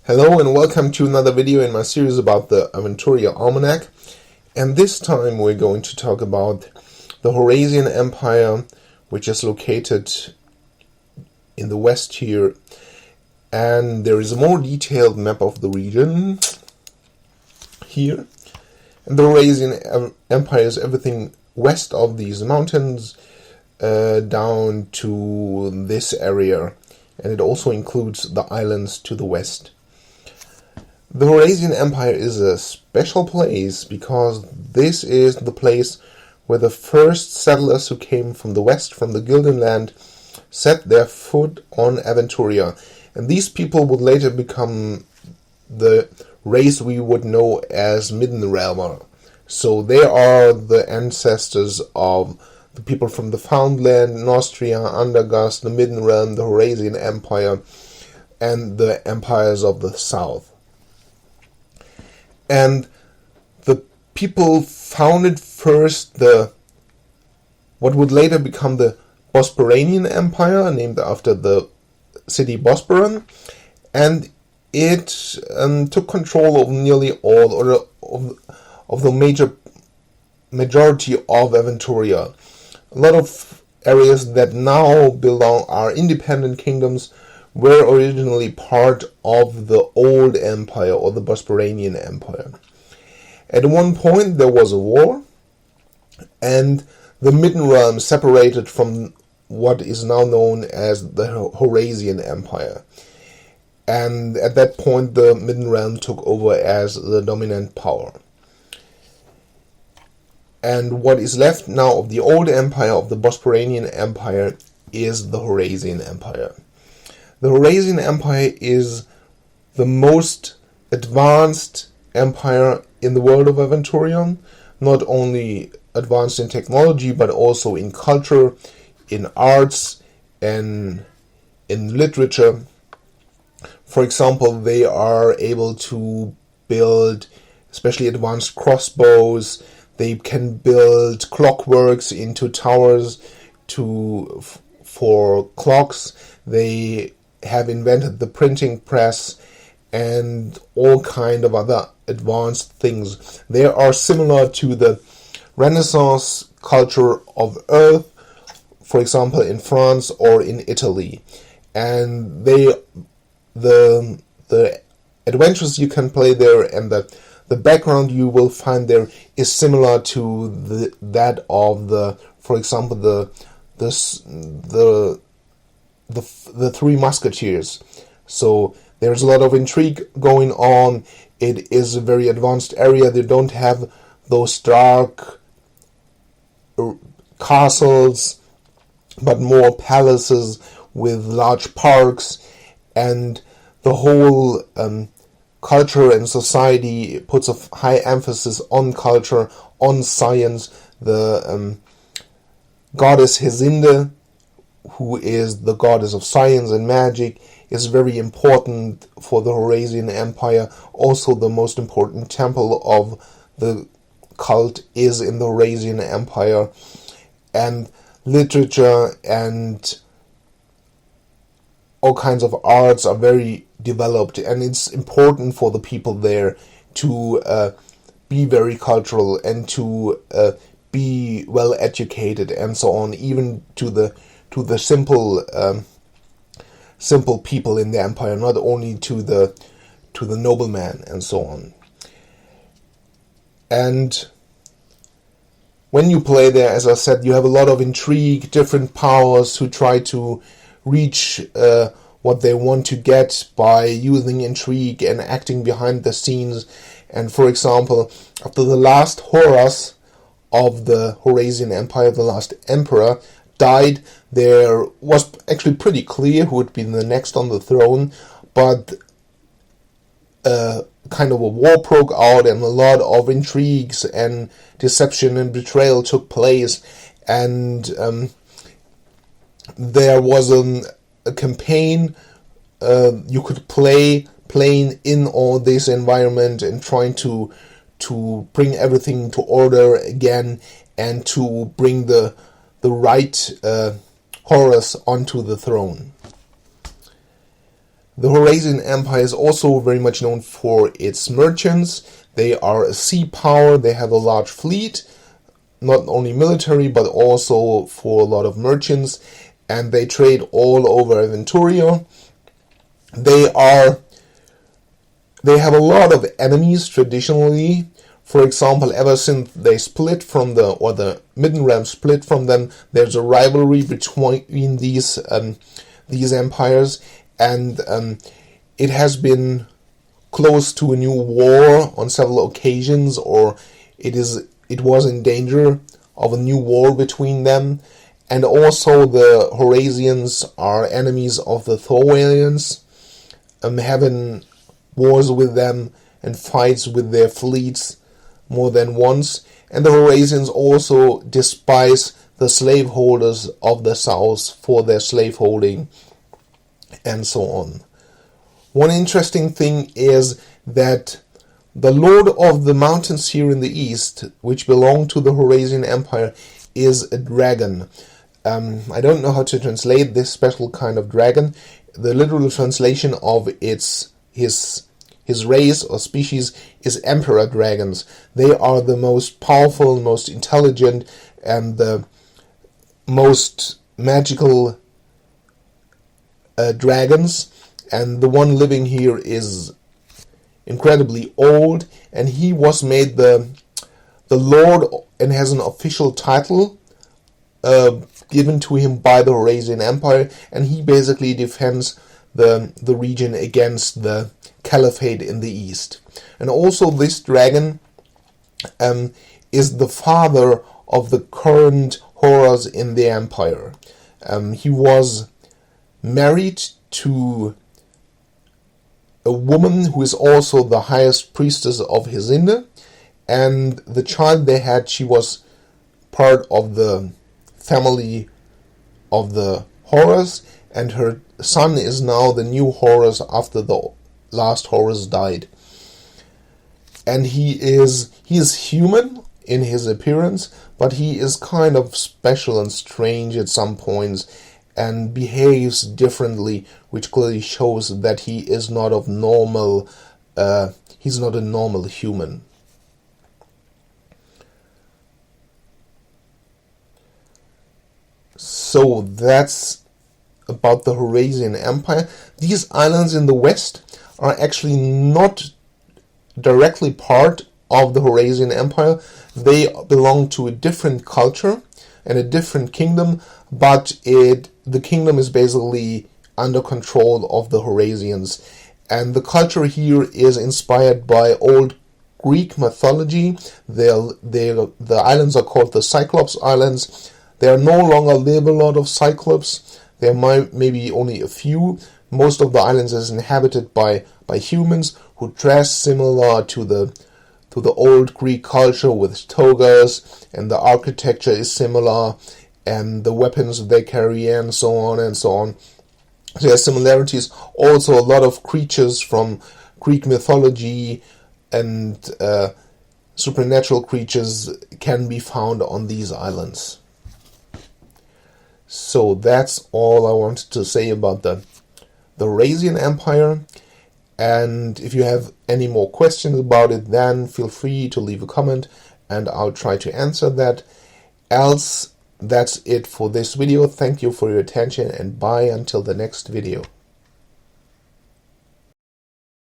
Hello and welcome to another video in my series about the Aventuria Almanac, and this time we're going to talk about the Horasian Empire, which is located in the west here, and there is a more detailed map of the region here. And the Horasian Empire is everything west of these mountains down to this area, and it also includes the islands to the west. The Horasian Empire is a special place because this is the place where the first settlers who came from the west, from the Gildan land, set their foot on Aventuria. And these people would later become the race we would know as Middenrealmer. So they are the ancestors of the people from the Foundland, Nostria, Undergast, the Middenrealm, the Horasian Empire, and the empires of the south. And the people founded first what would later become the Bosporanian Empire, named after the city Bosporan, and it took control of nearly all of the majority of Aventuria. A lot of areas that now belong are independent kingdoms were originally part of the old empire, or the Bosporanian Empire. At one point there was a war, and the Middenrealm separated from what is now known as the Horasian Empire. And at that point the Middenrealm took over as the dominant power. And what is left now of the old empire, of the Bosporanian Empire, is the Horasian Empire. The Horasian Empire is the most advanced empire in the world of Aventuria, not only advanced in technology, but also in culture, in arts, and in literature. For example, they are able to build especially advanced crossbows. They can build clockworks into towers for clocks. They have invented the printing press and all kind of other advanced things. They are similar to the Renaissance culture of Earth, for example in France or in Italy. And the adventures you can play there and the background you will find there is similar to that of for example the Three Musketeers. So there's a lot of intrigue going on. It is a very advanced area. They don't have those dark castles, but more palaces with large parks, and the whole culture and society puts a high emphasis on culture, on science. The goddess Hesinde, who is the goddess of science and magic, is very important for the Horasian Empire. Also, the most important temple of the cult is in the Horasian Empire. And literature and all kinds of arts are very developed, and it's important for the people there to be very cultural and to be well educated and so on, even to the simple people in the empire, not only to the nobleman and so on. And when you play there, as I said, you have a lot of intrigue, different powers who try to reach what they want to get by using intrigue and acting behind the scenes. And for example, after the last Horas of the Horasian Empire, the last emperor, died, there was actually pretty clear who would be the next on the throne, but kind of a war broke out, and a lot of intrigues and deception and betrayal took place, and there was a campaign you could playing in all this environment and trying to bring everything to order again, and to bring the right Horus onto the throne. The Horasian Empire is also very much known for its merchants. They are a sea power, they have a large fleet, not only military but also for a lot of merchants, and they trade all over Aventuria. They have a lot of enemies traditionally. For example, ever since they split from the Midden Realm split from them, there's a rivalry between these empires, and it has been close to a new war on several occasions, or it was in danger of a new war between them. And also the Horasians are enemies of the Thorwalians, having wars with them and fights with their fleets more than once. And the Horasians also despise the slaveholders of the south for their slaveholding, and so on. One interesting thing is that the Lord of the Mountains here in the east, which belong to the Horasian Empire, is a dragon. I don't know how to translate this special kind of dragon. The literal translation of his race or species is emperor dragons. They are the most powerful, most intelligent, and the most magical dragons. And the one living here is incredibly old, and he was made the Lord and has an official title given to him by the Horasian Empire, and he basically defends the region against the Caliphate in the east. And also this dragon is the father of the current Horus in the empire. He was married to a woman who is also the highest priestess of Hesinde, and the child they had, she was part of the family of the Horus, and her son is now the new Horus after the last Horus died. And he is human in his appearance, but he is kind of special and strange at some points and behaves differently, which clearly shows that he is not of normal, he's not a normal human. So that's about the Horasian Empire. These islands in the west are actually not directly part of the Horasian Empire. They belong to a different culture and a different kingdom, but the kingdom is basically under control of the Horasians. And the culture here is inspired by old Greek mythology. The islands are called the Cyclops Islands. There no longer live a lot of Cyclops. There maybe only a few. Most of the islands is inhabited by humans who dress similar to the old Greek culture with togas, and the architecture is similar, and the weapons they carry, and so on and so on. There are similarities. Also, a lot of creatures from Greek mythology and supernatural creatures can be found on these islands. So that's all I wanted to say about the Horasian Empire. And if you have any more questions about it, then feel free to leave a comment and I'll try to answer that. Else, that's it for this video. Thank you for your attention, and bye until the next video.